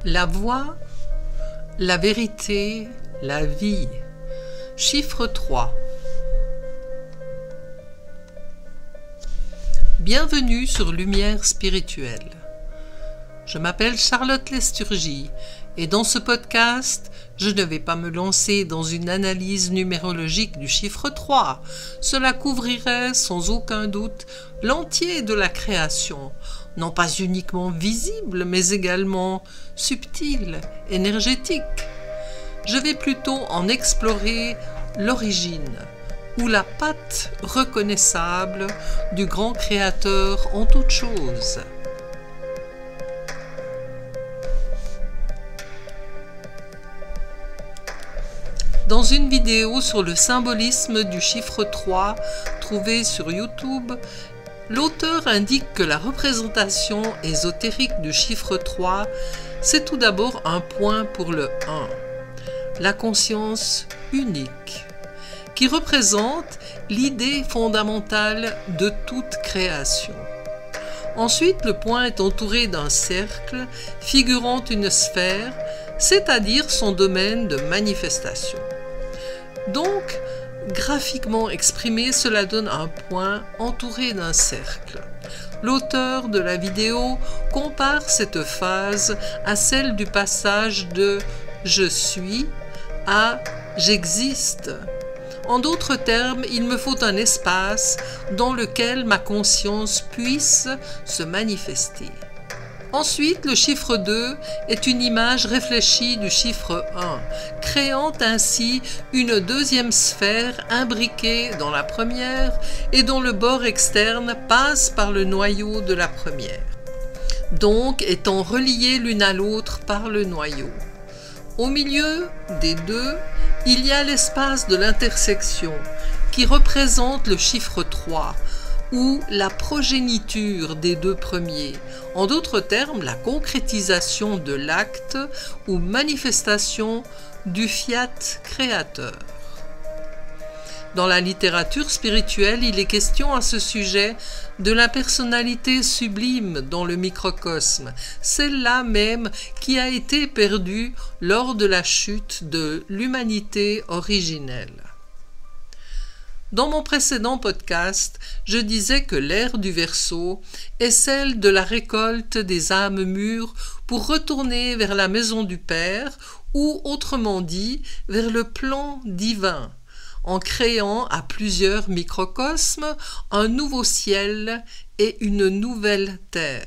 La voix, la vérité, la vie. Chiffre 3. Bienvenue sur Lumière Spirituelle. Je m'appelle Charlotte Lesturgie et dans ce podcast, je ne vais pas me lancer dans une analyse numérologique du chiffre 3. Cela couvrirait sans aucun doute l'entier de la création, non pas uniquement visible, mais également subtile, énergétique. Je vais plutôt en explorer l'origine, ou la patte reconnaissable du grand créateur en toutes choses. Dans une vidéo sur le symbolisme du chiffre 3 trouvée sur YouTube, l'auteur indique que la représentation ésotérique du chiffre 3, c'est tout d'abord un point pour le 1, la conscience unique, qui représente l'idée fondamentale de toute création. Ensuite, le point est entouré d'un cercle figurant une sphère, c'est-à-dire son domaine de manifestation. Donc, graphiquement exprimé, cela donne un point entouré d'un cercle. L'auteur de la vidéo compare cette phase à celle du passage de « je suis » à « j'existe ». En d'autres termes, il me faut un espace dans lequel ma conscience puisse se manifester. Ensuite, le chiffre 2 est une image réfléchie du chiffre 1, créant ainsi une deuxième sphère imbriquée dans la première et dont le bord externe passe par le noyau de la première, donc étant reliées l'une à l'autre par le noyau. Au milieu des deux, il y a l'espace de l'intersection qui représente le chiffre 3, ou la progéniture des deux premiers, en d'autres termes la concrétisation de l'acte ou manifestation du fiat créateur. Dans la littérature spirituelle, il est question à ce sujet de la personnalité sublime dans le microcosme, celle-là même qui a été perdue lors de la chute de l'humanité originelle. Dans mon précédent podcast, je disais que l'ère du Verseau est celle de la récolte des âmes mûres pour retourner vers la maison du Père, ou autrement dit, vers le plan divin, en créant à plusieurs microcosmes un nouveau ciel et une nouvelle terre.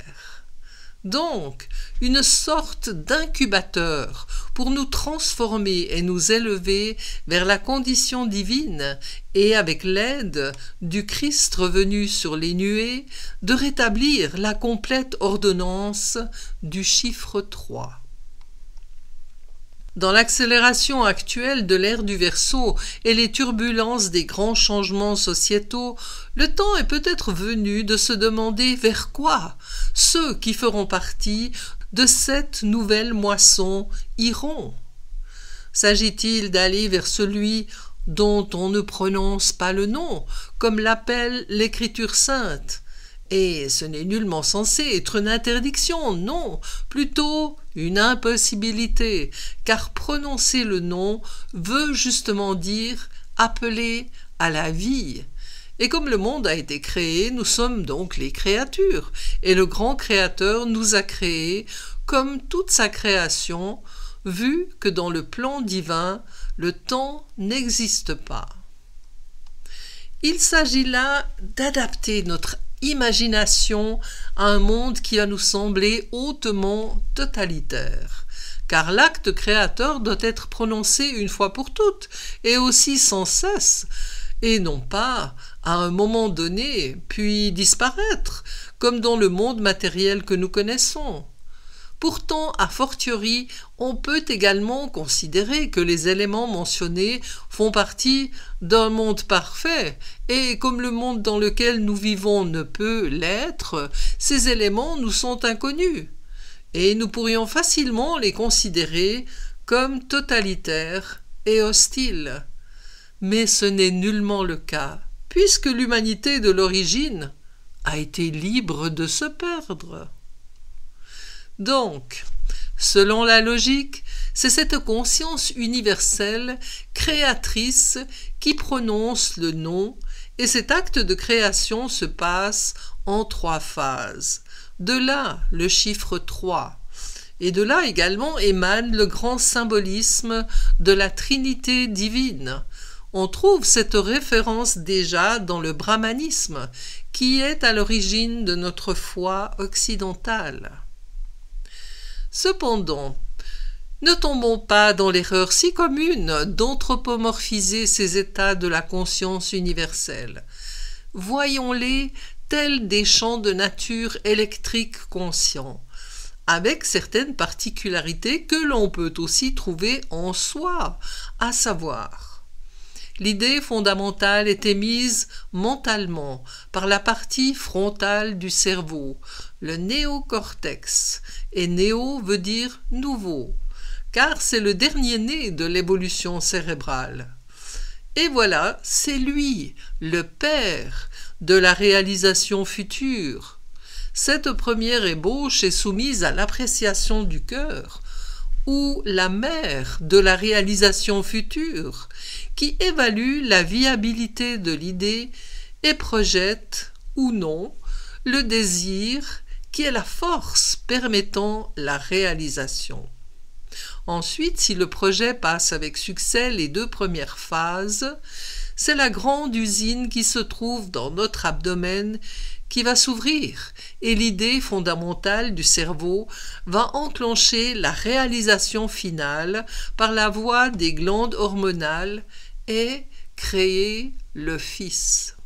Donc, une sorte d'incubateur pour nous transformer et nous élever vers la condition divine et, avec l'aide du Christ revenu sur les nuées, de rétablir la complète ordonnance du chiffre 3. Dans l'accélération actuelle de l'ère du Verseau et les turbulences des grands changements sociétaux, le temps est peut-être venu de se demander vers quoi ceux qui feront partie de cette nouvelle moisson iront. S'agit-il d'aller vers celui dont on ne prononce pas le nom, comme l'appelle l'Écriture sainte? Et ce n'est nullement censé être une interdiction, non, plutôt une impossibilité, car prononcer le nom veut justement dire appeler à la vie. Et comme le monde a été créé, nous sommes donc les créatures, et le grand créateur nous a créés comme toute sa création, vu que dans le plan divin, le temps n'existe pas. Il s'agit là d'adapter notre imagination à un monde qui va nous sembler hautement totalitaire, car l'acte créateur doit être prononcé une fois pour toutes, et aussi sans cesse, et non pas à un moment donné, puis disparaître, comme dans le monde matériel que nous connaissons. Pourtant, a fortiori, on peut également considérer que les éléments mentionnés font partie d'un monde parfait, et comme le monde dans lequel nous vivons ne peut l'être, ces éléments nous sont inconnus, et nous pourrions facilement les considérer comme totalitaires et hostiles. Mais ce n'est nullement le cas, puisque l'humanité de l'origine a été libre de se perdre. Donc, Selon la logique, c'est cette conscience universelle, créatrice, qui prononce le nom, et cet acte de création se passe en 3 phases. De là, le chiffre 3. Et de là également émane le grand symbolisme de la Trinité divine. On trouve cette référence déjà dans le brahmanisme, qui est à l'origine de notre foi occidentale. Cependant, ne tombons pas dans l'erreur si commune d'anthropomorphiser ces états de la conscience universelle. Voyons-les tels des champs de nature électrique conscients, avec certaines particularités que l'on peut aussi trouver en soi, à savoir: l'idée fondamentale est émise mentalement par la partie frontale du cerveau, le néocortex, et néo veut dire nouveau, car c'est le dernier né de l'évolution cérébrale. Et voilà, c'est lui, le père de la réalisation future. Cette première ébauche est soumise à l'appréciation du cœur, ou la mère de la réalisation future, qui évalue la viabilité de l'idée et projette, ou non, le désir qui est la force permettant la réalisation. Ensuite, si le projet passe avec succès les 2 premières phases, c'est la grande usine qui se trouve dans notre abdomen qui va s'ouvrir, et l'idée fondamentale du cerveau va enclencher la réalisation finale par la voie des glandes hormonales et créer le fils.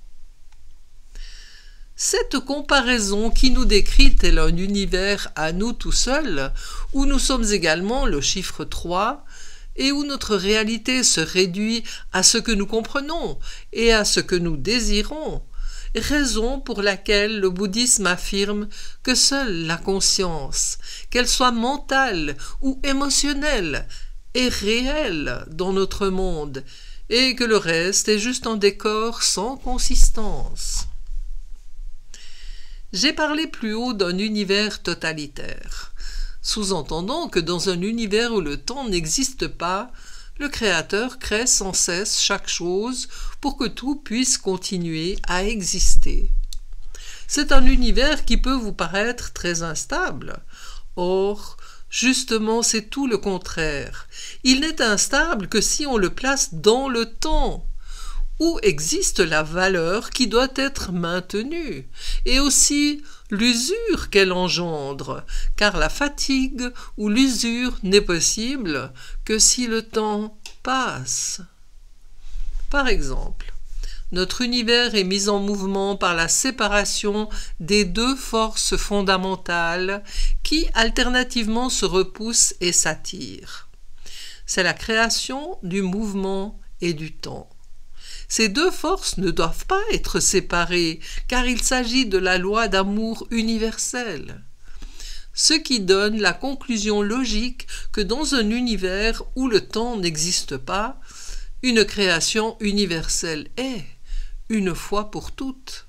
Cette comparaison qui nous décrit tel un univers à nous tout seuls, où nous sommes également le chiffre 3, et où notre réalité se réduit à ce que nous comprenons et à ce que nous désirons, raison pour laquelle le bouddhisme affirme que seule la conscience, qu'elle soit mentale ou émotionnelle, est réelle dans notre monde, et que le reste est juste un décor sans consistance. J'ai parlé plus haut d'un univers totalitaire, sous-entendant que dans un univers où le temps n'existe pas, le Créateur crée sans cesse chaque chose pour que tout puisse continuer à exister. C'est un univers qui peut vous paraître très instable. Or, justement, c'est tout le contraire. Il n'est instable que si on le place dans le temps, où existe la valeur qui doit être maintenue, et aussi l'usure qu'elle engendre, car la fatigue ou l'usure n'est possible que si le temps passe. Par exemple, notre univers est mis en mouvement par la séparation des 2 forces fondamentales qui alternativement se repoussent et s'attirent. C'est la création du mouvement et du temps. Ces 2 forces ne doivent pas être séparées, car il s'agit de la loi d'amour universelle. Ce qui donne la conclusion logique que dans un univers où le temps n'existe pas, une création universelle est, une fois pour toutes.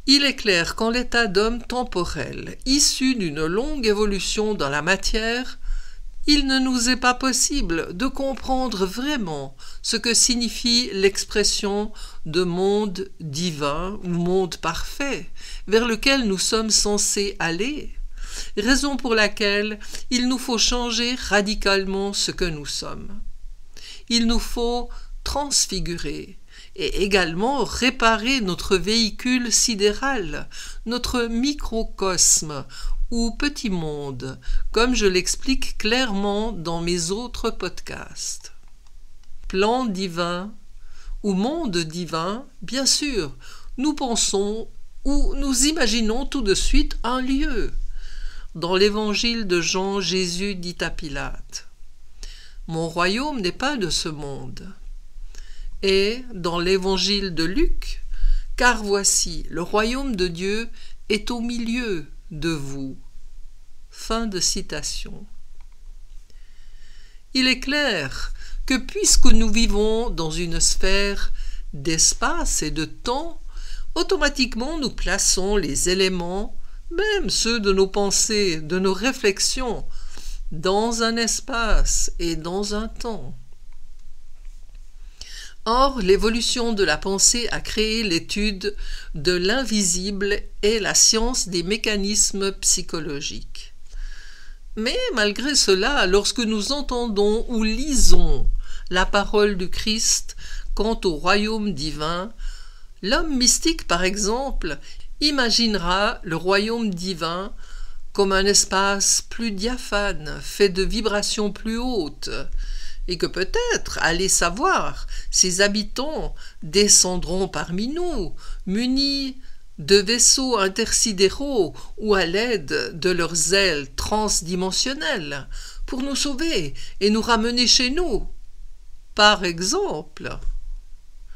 Il est clair qu'en l'état d'homme temporel, issu d'une longue évolution dans la matière, il ne nous est pas possible de comprendre vraiment ce que signifie l'expression de monde divin ou monde parfait vers lequel nous sommes censés aller, raison pour laquelle il nous faut changer radicalement ce que nous sommes. Il nous faut transfigurer et également réparer notre véhicule sidéral, notre microcosme, ou petit monde, comme je l'explique clairement dans mes autres podcasts. Plan divin ou monde divin, bien sûr, nous pensons ou nous imaginons tout de suite un lieu. Dans l'évangile de Jean, Jésus dit à Pilate: « Mon royaume n'est pas de ce monde. » Et dans l'évangile de Luc, « Car voici, le royaume de Dieu est au milieu de vous. » Fin de citation. Il est clair que puisque nous vivons dans une sphère d'espace et de temps, automatiquement nous plaçons les éléments, même ceux de nos pensées, de nos réflexions, dans un espace et dans un temps. Or, l'évolution de la pensée a créé l'étude de l'invisible et la science des mécanismes psychologiques. Mais malgré cela, lorsque nous entendons ou lisons la parole du Christ quant au royaume divin, l'homme mystique, par exemple, imaginera le royaume divin comme un espace plus diaphane, fait de vibrations plus hautes, et que peut-être, allez savoir, ses habitants descendront parmi nous, munis de vaisseaux intersidéraux ou à l'aide de leurs ailes transdimensionnelles, pour nous sauver et nous ramener chez nous. Par exemple,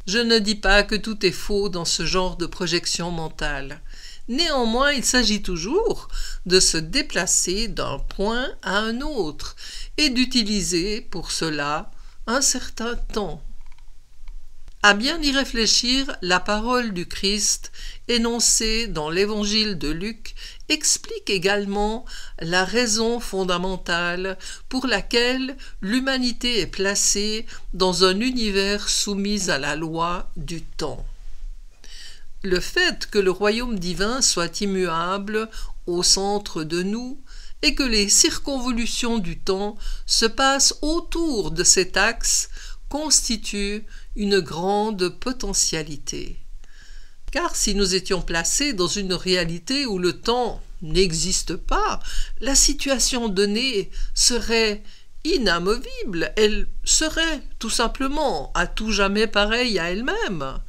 je ne dis pas que tout est faux dans ce genre de projection mentale. Néanmoins, il s'agit toujours de se déplacer d'un point à un autre et d'utiliser pour cela un certain temps. À bien y réfléchir, la parole du Christ, énoncée dans l'Évangile de Luc, explique également la raison fondamentale pour laquelle l'humanité est placée dans un univers soumis à la loi du temps. Le fait que le royaume divin soit immuable au centre de nous et que les circonvolutions du temps se passent autour de cet axe constitue une grande potentialité. Car si nous étions placés dans une réalité où le temps n'existe pas, la situation donnée serait inamovible, elle serait tout simplement à tout jamais pareille à elle-même.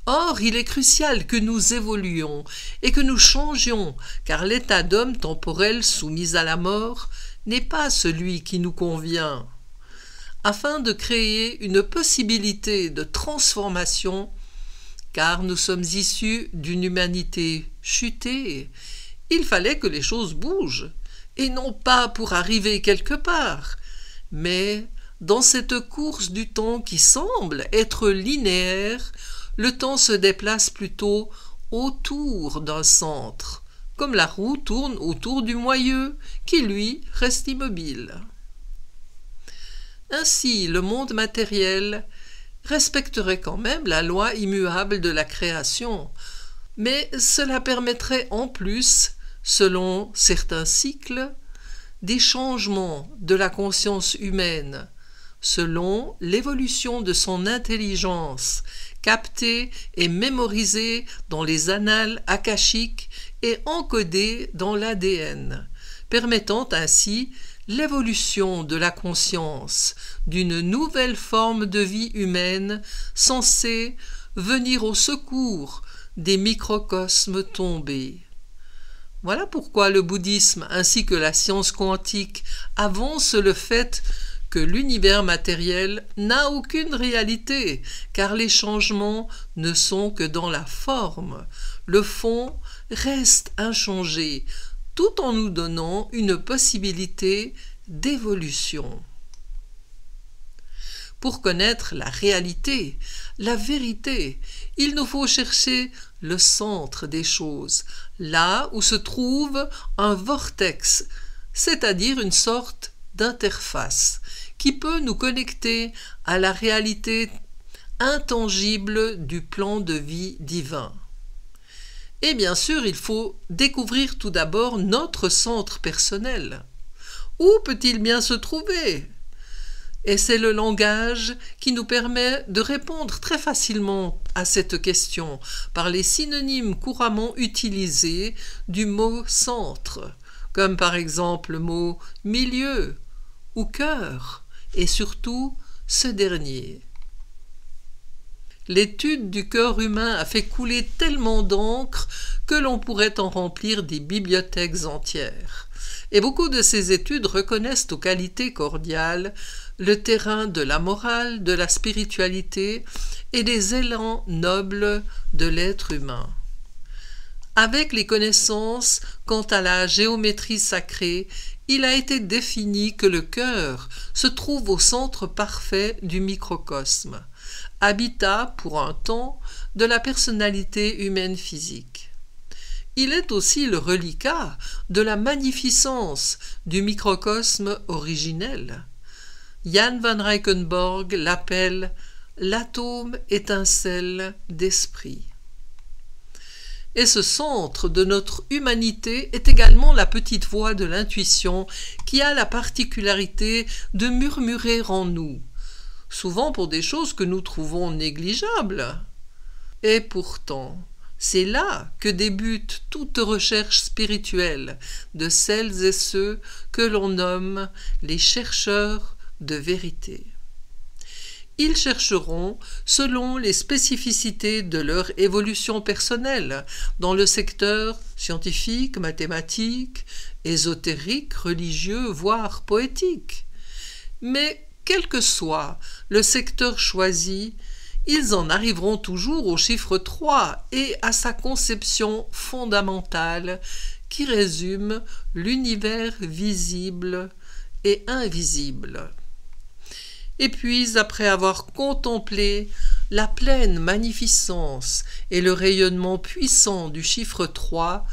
Or, il est crucial que nous évoluions et que nous changions, car l'état d'homme temporel soumis à la mort n'est pas celui qui nous convient. Afin de créer une possibilité de transformation, car nous sommes issus d'une humanité chutée, il fallait que les choses bougent, et non pas pour arriver quelque part, mais dans cette course du temps qui semble être linéaire, le temps se déplace plutôt autour d'un centre, comme la roue tourne autour du moyeu, qui lui reste immobile. Ainsi, le monde matériel respecterait quand même la loi immuable de la création, mais cela permettrait en plus, selon certains cycles, des changements de la conscience humaine, selon l'évolution de son intelligence, captée et mémorisée dans les annales akashiques et encodée dans l'ADN, permettant ainsi l'évolution de la conscience d'une nouvelle forme de vie humaine censée venir au secours des microcosmes tombés. Voilà pourquoi le bouddhisme ainsi que la science quantique avancent le fait que l'univers matériel n'a aucune réalité, car les changements ne sont que dans la forme. Le fond reste inchangé, tout en nous donnant une possibilité d'évolution. Pour connaître la réalité, la vérité, il nous faut chercher le centre des choses, là où se trouve un vortex, c'est-à-dire une sorte d'interface, qui peut nous connecter à la réalité intangible du plan de vie divin. Et bien sûr, il faut découvrir tout d'abord notre centre personnel. Où peut-il bien se trouver ? Et c'est le langage qui nous permet de répondre très facilement à cette question par les synonymes couramment utilisés du mot centre, comme par exemple le mot milieu ou cœur, et surtout ce dernier. L'étude du cœur humain a fait couler tellement d'encre que l'on pourrait en remplir des bibliothèques entières. Et beaucoup de ces études reconnaissent aux qualités cordiales le terrain de la morale, de la spiritualité et des élans nobles de l'être humain. Avec les connaissances quant à la géométrie sacrée, il a été défini que le cœur se trouve au centre parfait du microcosme, habitat pour un temps de la personnalité humaine physique. Il est aussi le reliquat de la magnificence du microcosme originel. Jan van Reichenborg l'appelle « l'atome étincelle d'esprit ». Et ce centre de notre humanité est également la petite voix de l'intuition qui a la particularité de murmurer en nous, souvent pour des choses que nous trouvons négligeables. Et pourtant, c'est là que débute toute recherche spirituelle de celles et ceux que l'on nomme les chercheurs de vérité. Ils chercheront selon les spécificités de leur évolution personnelle dans le secteur scientifique, mathématique, ésotérique, religieux, voire poétique. Mais quel que soit le secteur choisi, ils en arriveront toujours au chiffre 3 et à sa conception fondamentale qui résume l'univers visible et invisible. Et puis, après avoir contemplé la pleine magnificence et le rayonnement puissant du chiffre 3,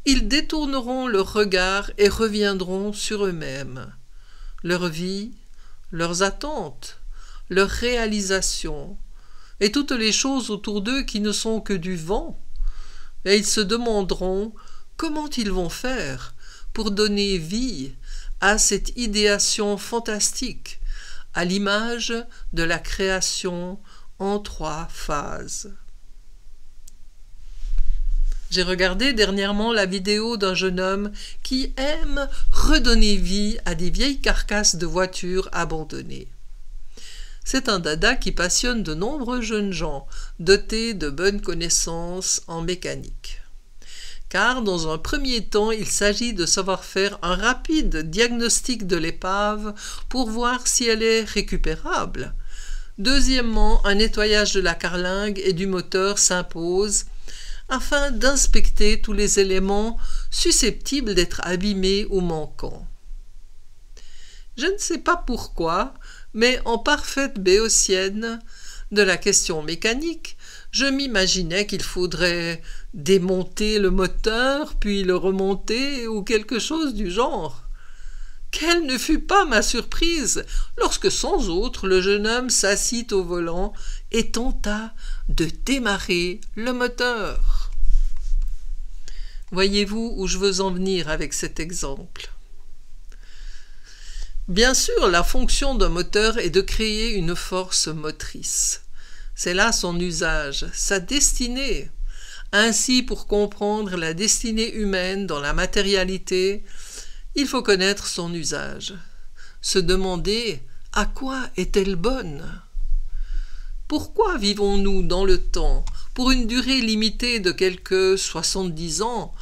ils détourneront leur regard et reviendront sur eux-mêmes, leur vie, leurs attentes, leurs réalisations, et toutes les choses autour d'eux qui ne sont que du vent, et ils se demanderont comment ils vont faire pour donner vie à cette idéation fantastique, à l'image de la création en 3 phases. J'ai regardé dernièrement la vidéo d'un jeune homme qui aime redonner vie à des vieilles carcasses de voitures abandonnées. C'est un dada qui passionne de nombreux jeunes gens dotés de bonnes connaissances en mécanique. Car dans un premier temps, il s'agit de savoir faire un rapide diagnostic de l'épave pour voir si elle est récupérable. Deuxièmement, un nettoyage de la carlingue et du moteur s'impose afin d'inspecter tous les éléments susceptibles d'être abîmés ou manquants. Je ne sais pas pourquoi, mais en parfaite béotienne de la question mécanique, je m'imaginais qu'il faudrait démonter le moteur, puis le remonter, ou quelque chose du genre. Quelle ne fut pas ma surprise lorsque sans autre le jeune homme s'assit au volant et tenta de démarrer le moteur. Voyez-vous où je veux en venir avec cet exemple? Bien sûr, la fonction d'un moteur est de créer une force motrice. C'est là son usage, sa destinée. Ainsi, pour comprendre la destinée humaine dans la matérialité, il faut connaître son usage. Se demander à quoi est-elle bonne? Pourquoi vivons-nous dans le temps, pour une durée limitée de quelques 70 ans?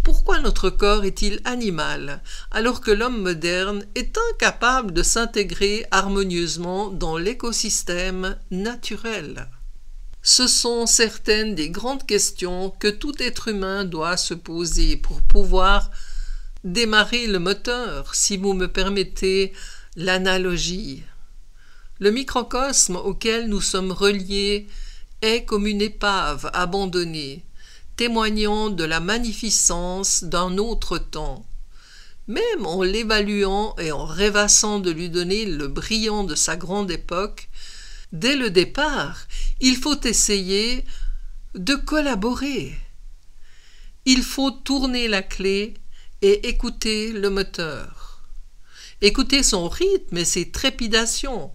Pourquoi notre corps est-il animal, alors que l'homme moderne est incapable de s'intégrer harmonieusement dans l'écosystème naturel? Ce sont certaines des grandes questions que tout être humain doit se poser pour pouvoir démarrer le moteur, si vous me permettez l'analogie. Le microcosme auquel nous sommes reliés est comme une épave abandonnée, témoignant de la magnificence d'un autre temps. Même en l'évaluant et en rêvassant de lui donner le brillant de sa grande époque, dès le départ, il faut essayer de collaborer. Il faut tourner la clé et écouter le moteur. Écouter son rythme et ses trépidations.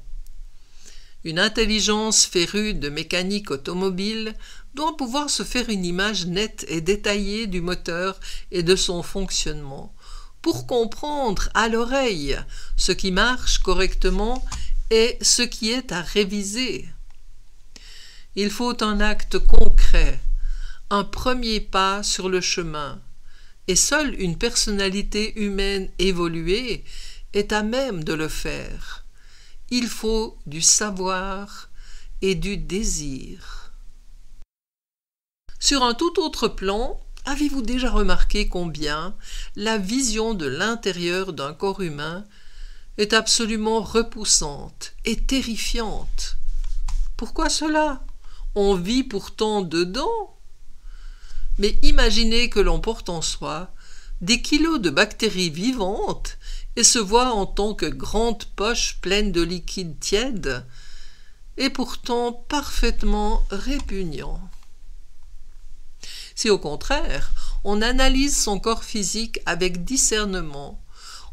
Une intelligence férue de mécanique automobile doit pouvoir se faire une image nette et détaillée du moteur et de son fonctionnement, pour comprendre à l'oreille ce qui marche correctement et ce qui est à réviser. Il faut un acte concret, un premier pas sur le chemin, et seule une personnalité humaine évoluée est à même de le faire. Il faut du savoir et du désir. Sur un tout autre plan, avez-vous déjà remarqué combien la vision de l'intérieur d'un corps humain est absolument repoussante et terrifiante? Pourquoi cela? On vit pourtant dedans. Mais imaginez que l'on porte en soi des kilos de bactéries vivantes et se voit en tant que grande poche pleine de liquide tiède, et pourtant parfaitement répugnant. Si au contraire, on analyse son corps physique avec discernement,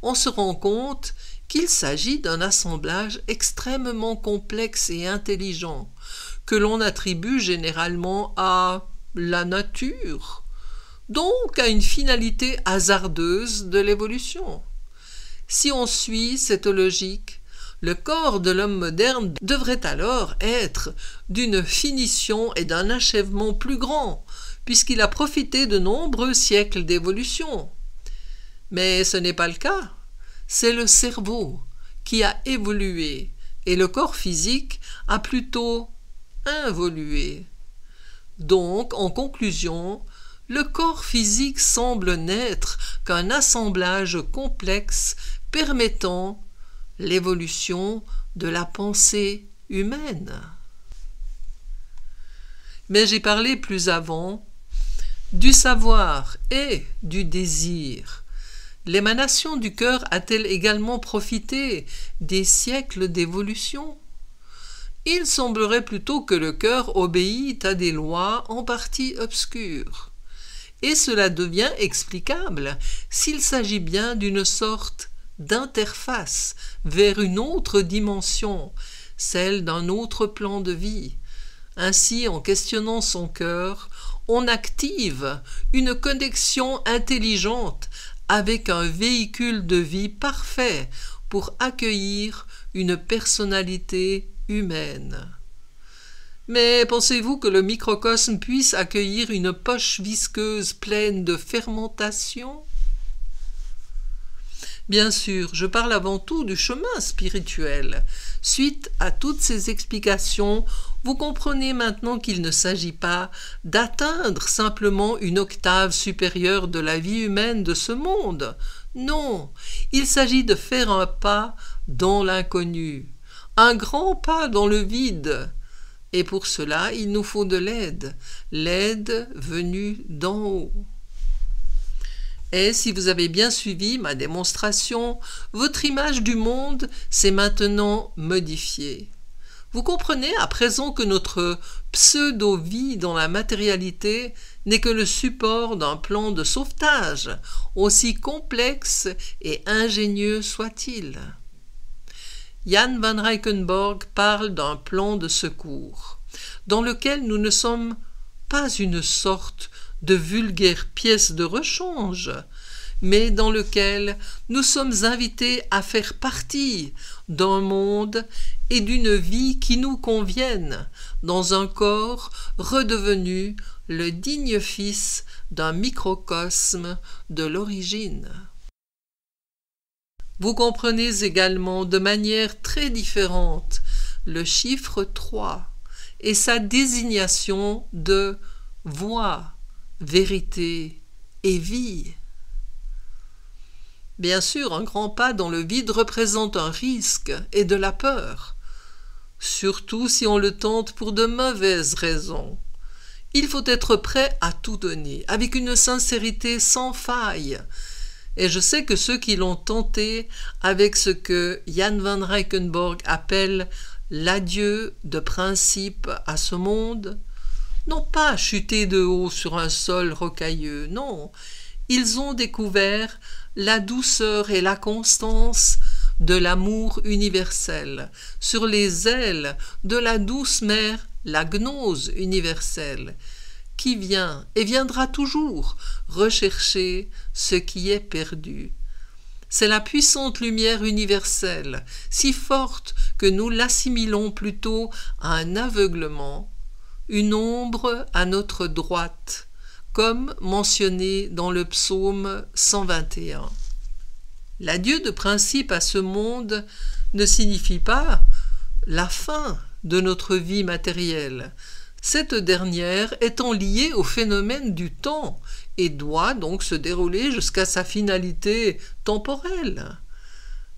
on se rend compte qu'il s'agit d'un assemblage extrêmement complexe et intelligent, que l'on attribue généralement à la nature, donc à une finalité hasardeuse de l'évolution. Si on suit cette logique, le corps de l'homme moderne devrait alors être d'une finition et d'un achèvement plus grand, puisqu'il a profité de nombreux siècles d'évolution. Mais ce n'est pas le cas. C'est le cerveau qui a évolué et le corps physique a plutôt involué. Donc, en conclusion, le corps physique semble n'être qu'un assemblage complexe permettant l'évolution de la pensée humaine. Mais j'ai parlé plus avant du savoir et du désir. L'émanation du cœur a-t-elle également profité des siècles d'évolution? Il semblerait plutôt que le cœur obéit à des lois en partie obscures. Et cela devient explicable s'il s'agit bien d'une sorte d'interface vers une autre dimension, celle d'un autre plan de vie. Ainsi, en questionnant son cœur, on active une connexion intelligente avec un véhicule de vie parfait pour accueillir une personnalité humaine. Mais pensez-vous que le microcosme puisse accueillir une poche visqueuse pleine de fermentation? Bien sûr, je parle avant tout du chemin spirituel. Suite à toutes ces explications, vous comprenez maintenant qu'il ne s'agit pas d'atteindre simplement une octave supérieure de la vie humaine de ce monde. Non, il s'agit de faire un pas dans l'inconnu, un grand pas dans le vide. Et pour cela, il nous faut de l'aide venue d'en haut. Et si vous avez bien suivi ma démonstration, votre image du monde s'est maintenant modifiée. Vous comprenez à présent que notre pseudo-vie dans la matérialité n'est que le support d'un plan de sauvetage, aussi complexe et ingénieux soit-il. Jan van Reichenborg parle d'un plan de secours, dans lequel nous ne sommes pas une sorte de vulgaire pièce de rechange, mais dans lequel nous sommes invités à faire partie d'un monde et d'une vie qui nous conviennent, dans un corps redevenu le digne fils d'un microcosme de l'origine. Vous comprenez également de manière très différente le chiffre 3 et sa désignation de voie, vérité et vie. Bien sûr, un grand pas dans le vide représente un risque et de la peur, surtout si on le tente pour de mauvaises raisons. Il faut être prêt à tout donner, avec une sincérité sans faille. Et je sais que ceux qui l'ont tenté avec ce que Jan van Reichenborg appelle l'adieu de principe à ce monde, n'ont pas chuté de haut sur un sol rocailleux, non, ils ont découvert la douceur et la constance de l'amour universel, sur les ailes de la douce mère, la gnose universelle, qui vient et viendra toujours rechercher ce qui est perdu. C'est la puissante lumière universelle, si forte que nous l'assimilons plutôt à un aveuglement, une ombre à notre droite, comme mentionné dans le psaume 121. L'adieu de principe à ce monde ne signifie pas la fin de notre vie matérielle, cette dernière étant liée au phénomène du temps et doit donc se dérouler jusqu'à sa finalité temporelle.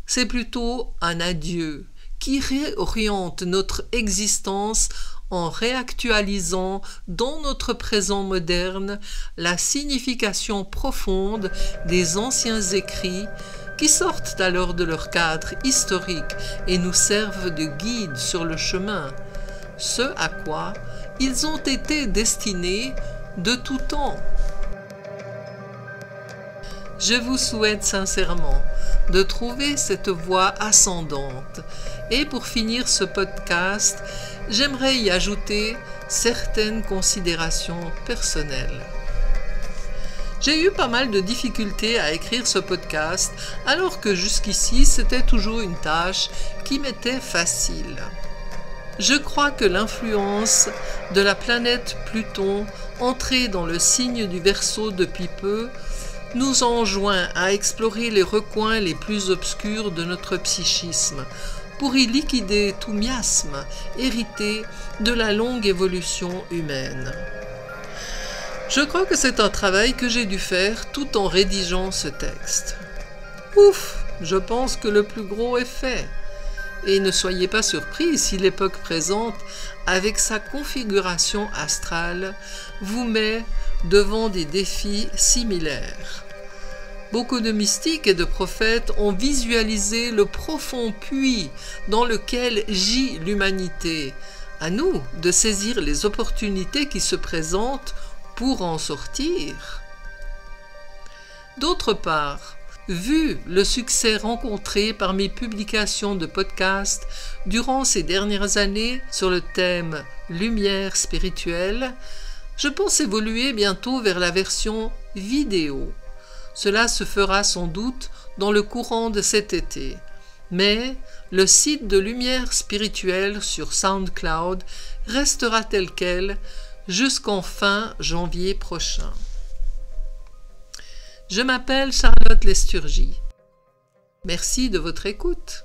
C'est plutôt un adieu qui réoriente notre existence en réactualisant dans notre présent moderne la signification profonde des anciens écrits qui sortent alors de leur cadre historique et nous servent de guide sur le chemin, ce à quoi ils ont été destinés de tout temps. Je vous souhaite sincèrement de trouver cette voie ascendante. Et pour finir ce podcast, j'aimerais y ajouter certaines considérations personnelles. J'ai eu pas mal de difficultés à écrire ce podcast, alors que jusqu'ici c'était toujours une tâche qui m'était facile. Je crois que l'influence de la planète Pluton, entrée dans le signe du Verseau depuis peu, nous enjoint à explorer les recoins les plus obscurs de notre psychisme, pour y liquider tout miasme hérité de la longue évolution humaine. Je crois que c'est un travail que j'ai dû faire tout en rédigeant ce texte. Ouf, je pense que le plus gros est fait. Et ne soyez pas surpris si l'époque présente, avec sa configuration astrale, vous met devant des défis similaires. Beaucoup de mystiques et de prophètes ont visualisé le profond puits dans lequel gît l'humanité. À nous de saisir les opportunités qui se présentent pour en sortir. D'autre part, vu le succès rencontré par mes publications de podcasts durant ces dernières années sur le thème « Lumière spirituelle », je pense évoluer bientôt vers la version vidéo. Cela se fera sans doute dans le courant de cet été. Mais le site de Lumière spirituelle sur SoundCloud restera tel quel jusqu'en fin janvier prochain. Je m'appelle Charlotte Lesturgie. Merci de votre écoute.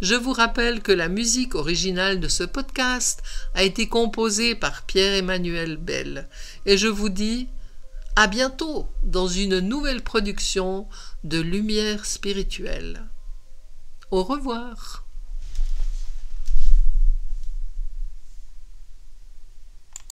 Je vous rappelle que la musique originale de ce podcast a été composée par Pierre-Emmanuel Bell et je vous dis à bientôt dans une nouvelle production de Lumière spirituelle. Au revoir.